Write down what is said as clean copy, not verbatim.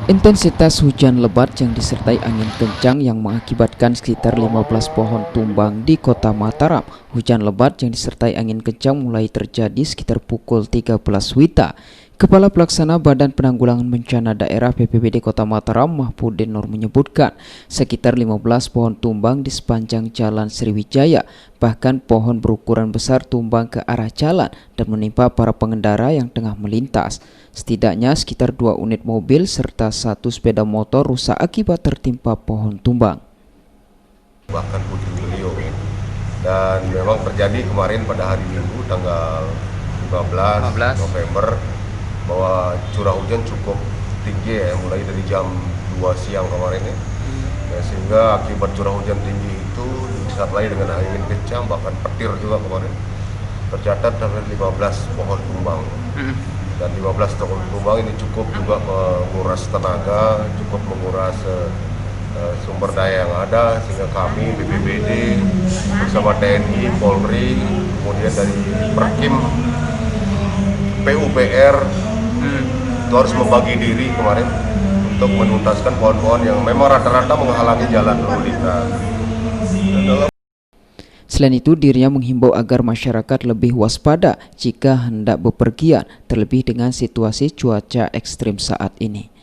Intensitas hujan lebat yang disertai angin kencang yang mengakibatkan sekitar 15 pohon tumbang di kota Mataram. Hujan lebat yang disertai angin kencang mulai terjadi sekitar pukul 13 WITA. Kepala Pelaksana Badan Penanggulangan Bencana Daerah BPBD Kota Mataram, Mahfudin Nur menyebutkan sekitar 15 pohon tumbang di sepanjang Jalan Sriwijaya. Bahkan pohon berukuran besar tumbang ke arah jalan dan menimpa para pengendara yang tengah melintas. Setidaknya sekitar 2 unit mobil serta 1 sepeda motor rusak akibat tertimpa pohon tumbang. Bahkan puting beliung, dan memang terjadi kemarin pada hari Minggu tanggal 15 November bahwa curah hujan cukup tinggi ya, mulai dari jam 2 siang kemarin ya. Sehingga akibat curah hujan tinggi itu disertai dengan angin kencang bahkan petir juga kemarin, tercatat sampai 15 pohon tumbang. Dan 15 pohon tumbang ini cukup juga menguras tenaga, cukup menguras sumber daya yang ada, sehingga kami BPBD bersama TNI, Polri, kemudian dari Perkim, PUPR itu harus membagi diri kemarin untuk menuntaskan pohon-pohon yang memang rata-rata menghalangi jalan lalu lintas. Selain itu, dirinya menghimbau agar masyarakat lebih waspada jika hendak bepergian, terlebih dengan situasi cuaca ekstrim saat ini.